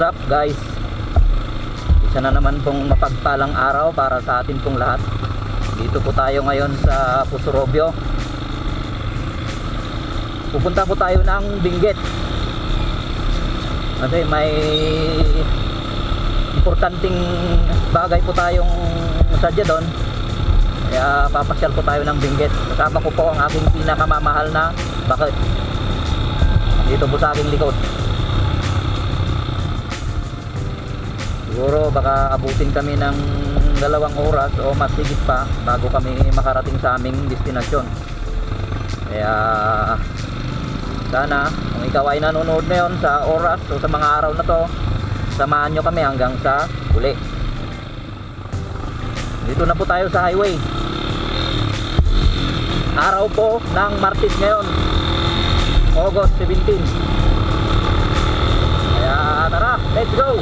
up guys? Isa na naman pong mapagpalang araw para sa atin pong lahat. Dito po tayo ngayon sa Pusurobio. Pupunta po tayo ng Benguet kasi may importanteng bagay po tayong sadya doon. Kaya papasyal po tayo ng Benguet. Kasama ko po ang aking pinakamamahal na bakit dito po sa aking likod. Siguro baka abutin kami ng 2 oras o mas higit pa bago kami makarating sa aming destinasyon. Kaya sana kung ikaw ay nanonood ngayon sa oras o sa mga araw na to, samahan nyo kami hanggang sa uli. Dito na po tayo sa highway. Araw po ng Martes ngayon, August 17. Kaya tara, let's go.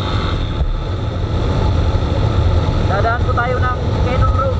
Dadaan po tayo ng Cannon Road.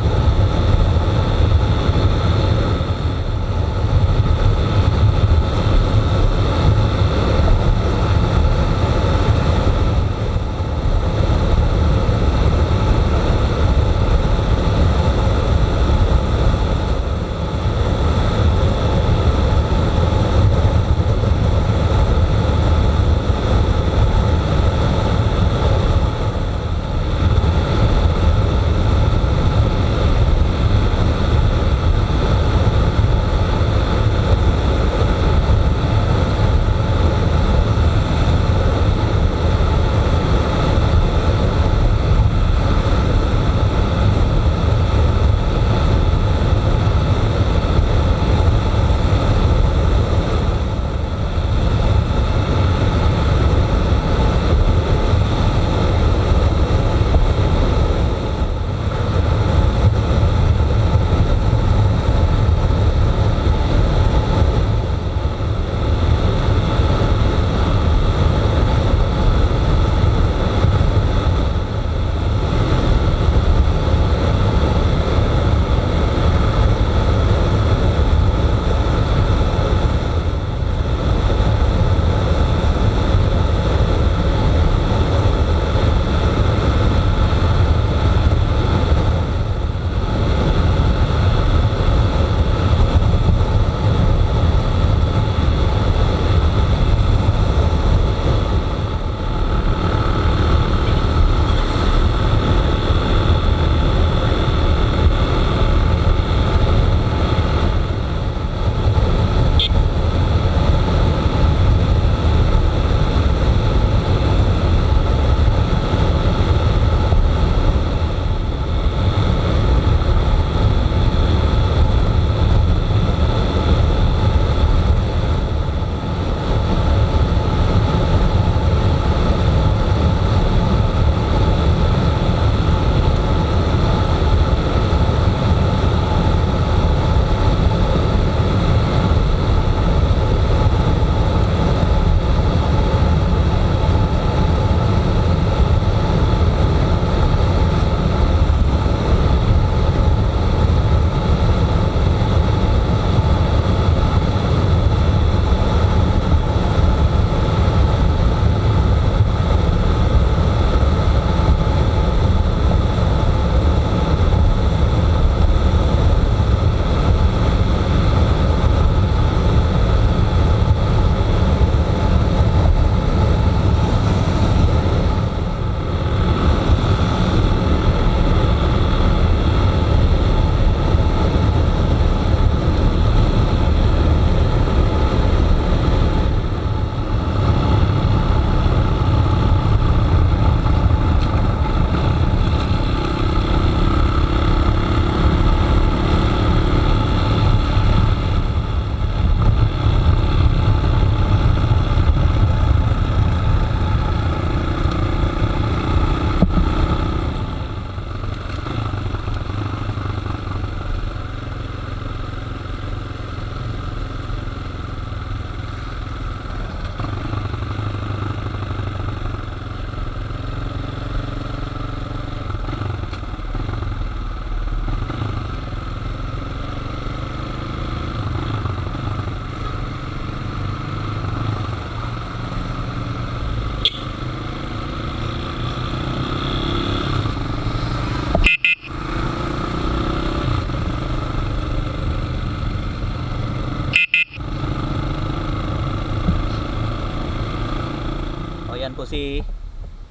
si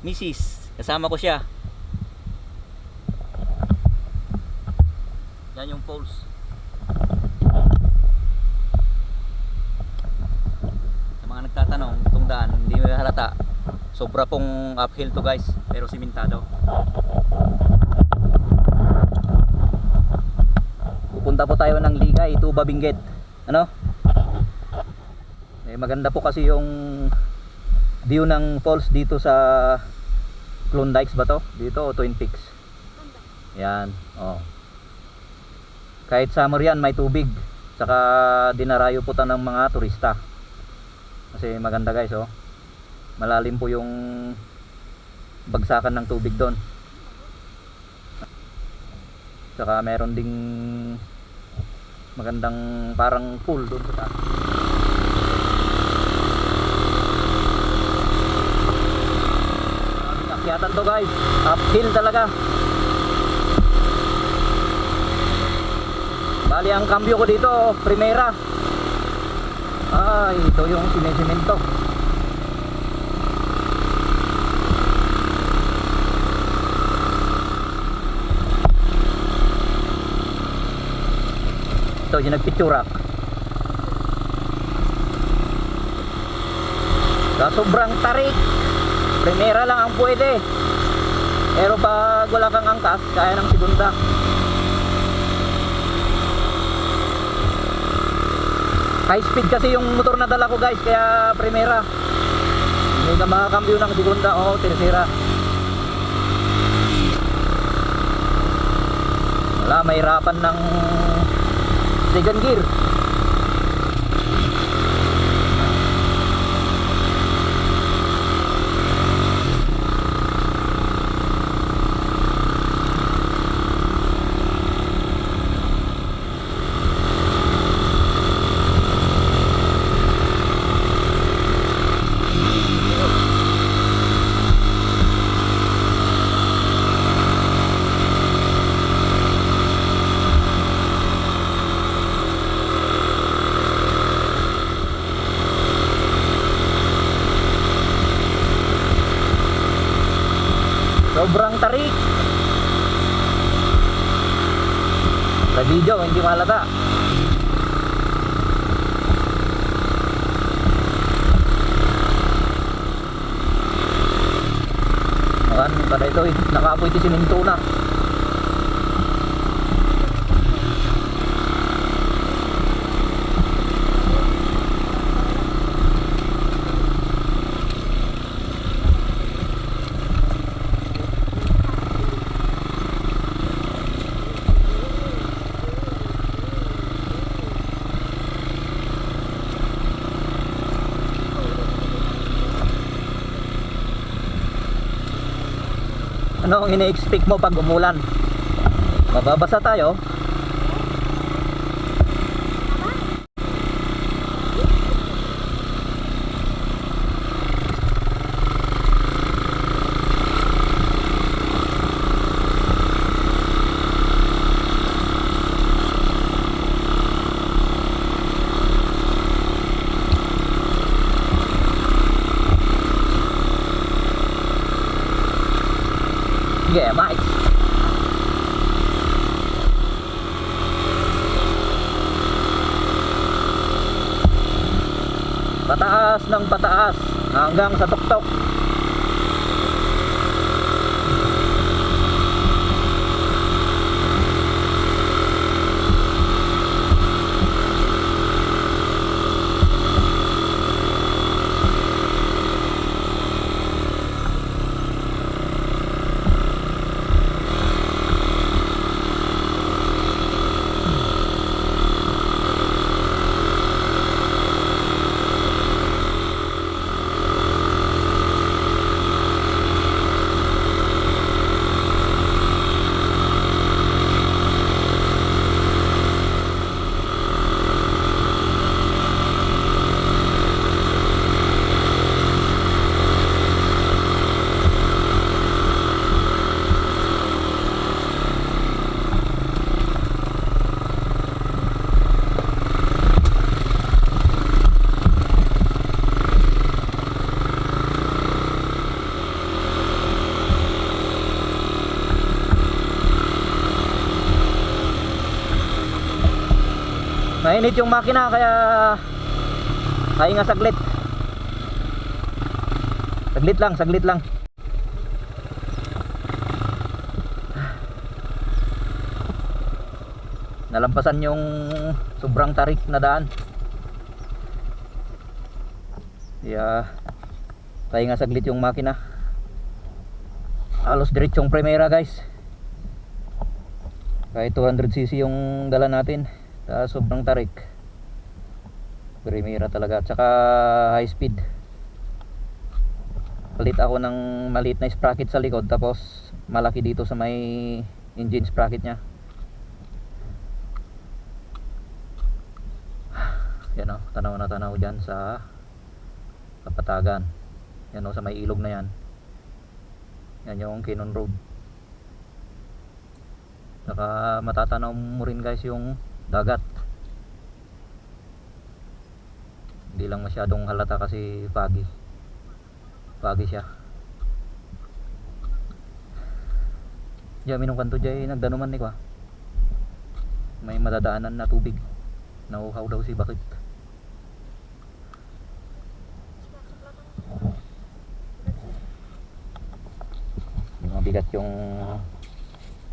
Mrs. Kasama ko siya. Yan yung poles. Sa mga nagtatanong, itong daan hindi mo halata. Sobra pong uphill to guys, pero simentado. Pupunta po tayo ng Ligay, Tuba, Benguet. Ano? Maganda po kasi yung view ng falls dito sa Klondikes ba to? Dito o Twin Peaks? Yan, oh. Kahit summer yan, may tubig. Saka dinarayo po ta ng mga turista. Kasi maganda guys, oh. Malalim po yung bagsakan ng tubig doon. Saka meron ding magandang parang pool doon sa taas. Akyatan to guys, uphill talaga. Bali ang cambio ko dito, Primera. Ay, ito yung sinemento. Ito yung nagpicturak. Sa sobrang tarik, Primera lang ang pwede. Pero pag wala kang angkas, kaya ng segunda. High speed kasi yung motor na dala ko guys, kaya Primera. Hindi ka makakambyo ng segunda o tercera. Wala, mahirapan ng second gear. Sobrang tarik. Sa video hindi malata. Makan pada ito nakapoy ti siminto na. Ano ang ine-expect mo pag umulan? Mababasa tayo. Yeah, mate. Pataas ng pataas hanggang sa tuktok. Mainit yung makina kaya pahinga saglit. Saglit lang. Nalampasan yung sobrang tarik na daan. Kaya pahinga saglit yung makina. Halos diretsong primera guys. Kahit 200cc yung dala natin. Sobrang tarik. Primera talaga. At saka high speed. Palit ako ng maliit na sprocket sa likod. Tapos malaki dito sa may engine sprocket nya. Yan o, tanaw na tanaw dyan sa Kapatagan. Yan o, sa may ilog na yan. Yan yung Kinon Road. Saka matatanaw mo rin guys yung dagat. Hindi lang masyadong halata kasi foggy siya. Diyan minong kanto dyan nagdanuman ni ko. May madadaanan na tubig. Nauhaw daw si bakit. Mabigat yung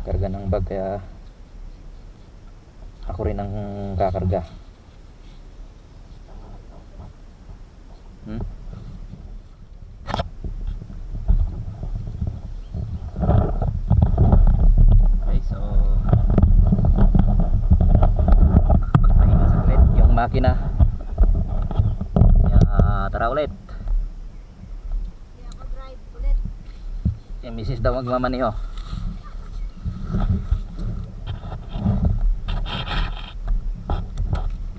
karga ng bag kaya ako rin ang kakarga. Okay, so magpahinga saglit yung makina. Tara ulit. Ako drive ulit. Yung misis daw magmamaniho.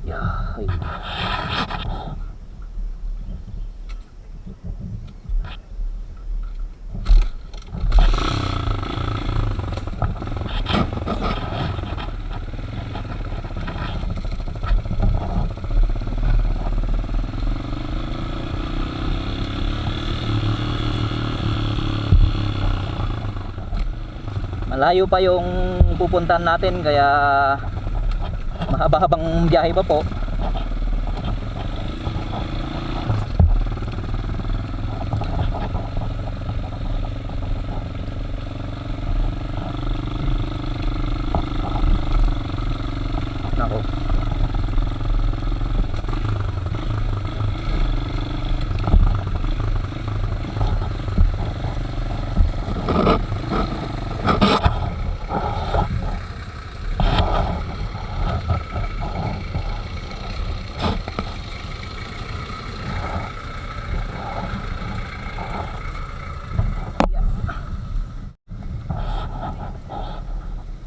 Yahay. Malayo pa yung pupuntahan natin kaya mahaba-habang biyahe pa po. Nako.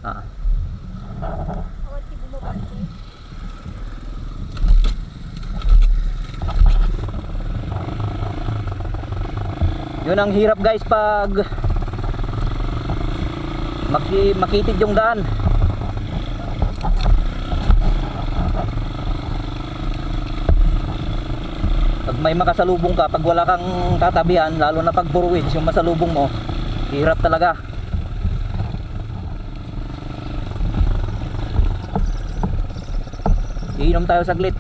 Awat si bumaba ko. Yun ang hirap guys pag makitid yung daan. Pag may makasalubong ka, pag wala kang tatabihan, lalo na pag forwards yung masalubong mo, hirap talaga. Iinom tayo saglit.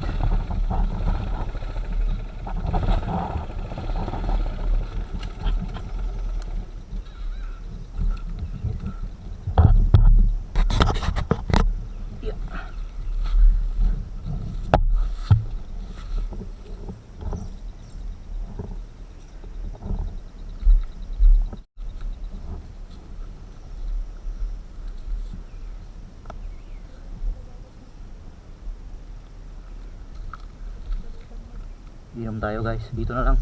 Inom tayo guys, dito na lang.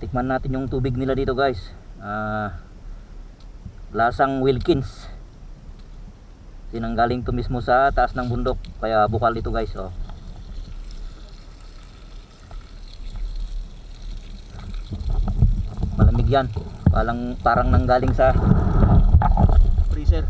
Tikman natin yung tubig nila dito guys. Lasang Wilkins. Sinanggaling to mismo sa taas ng bundok, kaya bukal ito guys. Oh. Malamig yan, parang nanggaling sa freezer.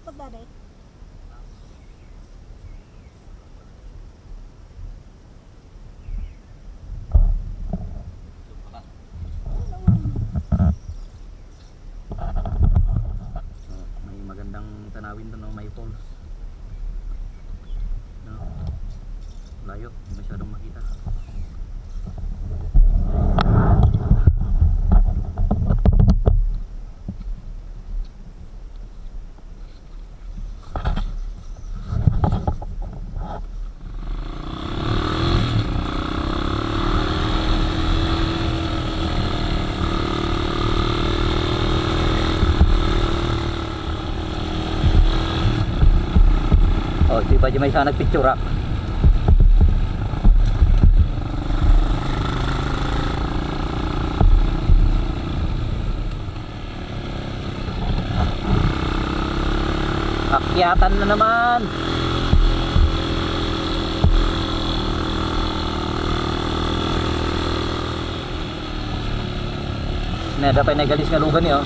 ikot dari. May magandang tanawin doon, no? May falls. No? Layo, hindi masyadong makita. Oh, di ba may isa nagpicture ah? Akyatan na naman. Nah, dapat nagalis nga lugan niyo.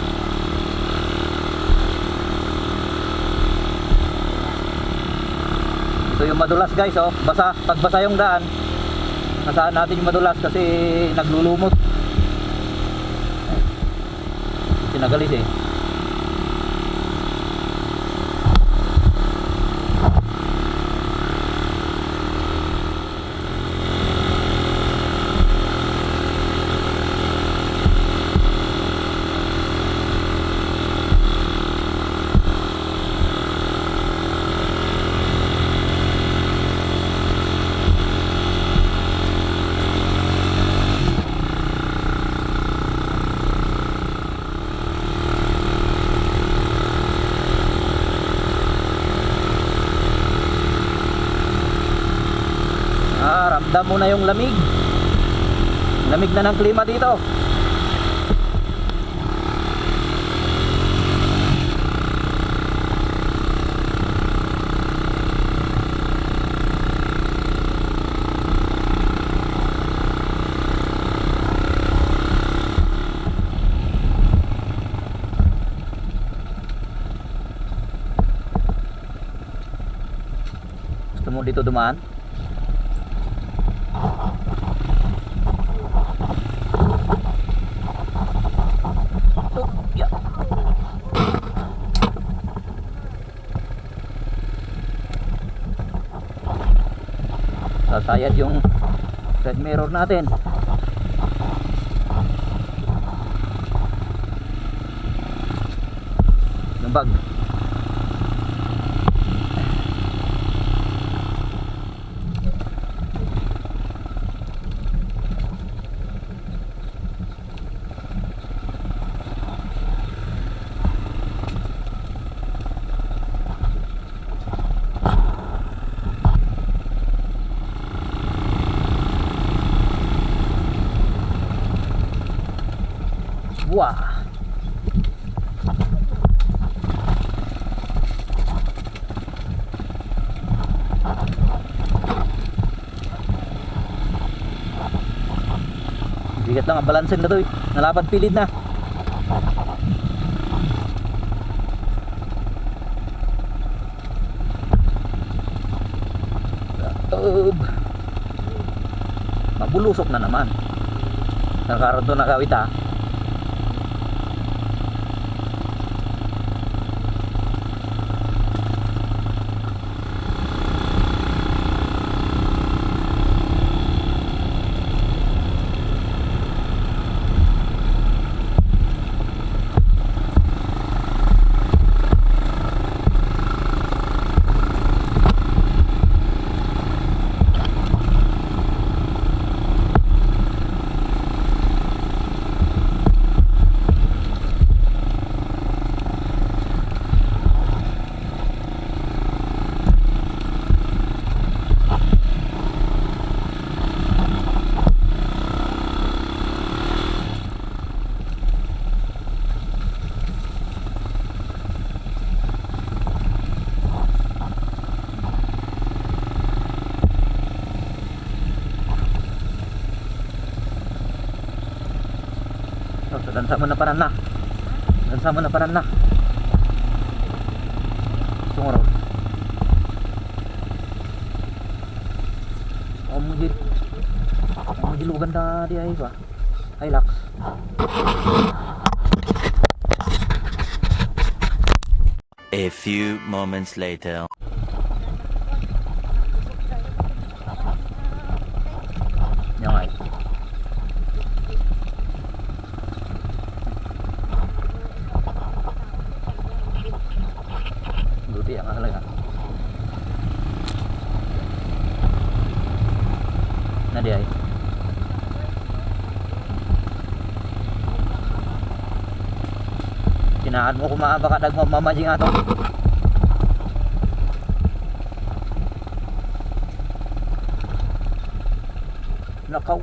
Ito yung madulas guys, oh. Basa, pagbasa yung daan. Nasaan natin yung madulas kasi naglulumot. Sinagalis eh. Ramdam mo na yung lamig. Lamig na ng klima dito. Gusto mo dito dumaan? Sasayad yung side mirror natin. Yung bag. Wah. Bigat lang ang balansin na to eh. Nalapad pilid na. Mabulusok na naman. Nakaroon to nakawit ha. Dansa mo na paran na. Dansa mo na paran na. itong road. Dilugan na di ay ba? Hilux. A few moments later. Yan ay. Buti ang halaga. Na di ay. Tinaan mo kumaba ka nagmamajing ato. Nakaw.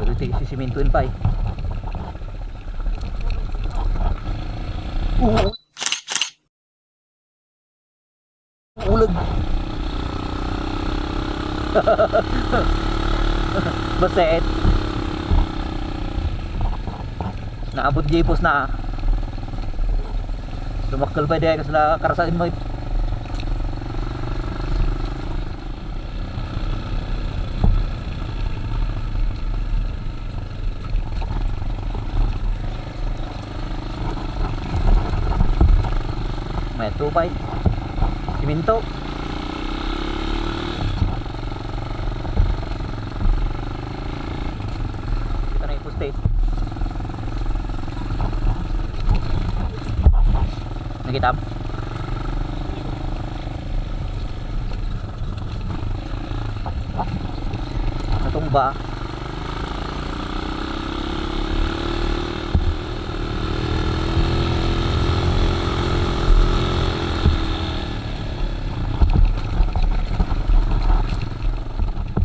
Dito sisimintuin pa eh. Ulag. Baset. Naabot gipos na. Lumakal pa dahil sa karasain mo. May tupay. Siminto. Ito na yung poste. Nakitab. Natumba.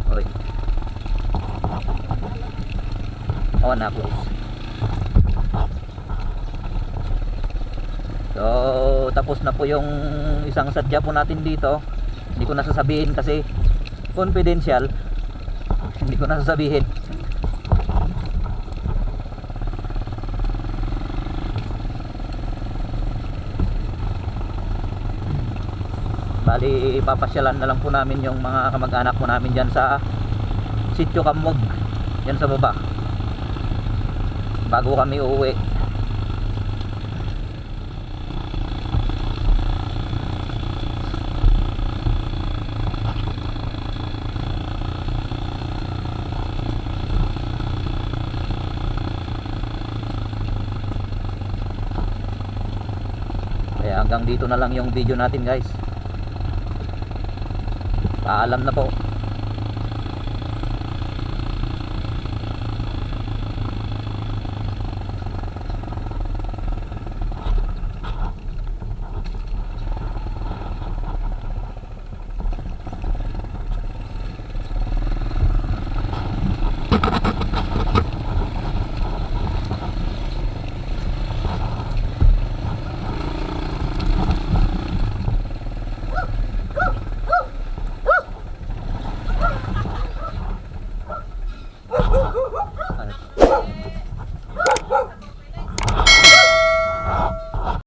Oy. Awan na please. So, tapos na po yung isang sadya po natin dito. Hindi ko nasasabihin kasi confidential. Hindi ko nasasabihin. Bali, ipapasyalan na lang po namin yung mga kamag-anak po namin dyan sa Sitio Kamog. Yan sa baba. Bago kami uuwi. Kaya hanggang dito na lang yung video natin guys. Paalam na po.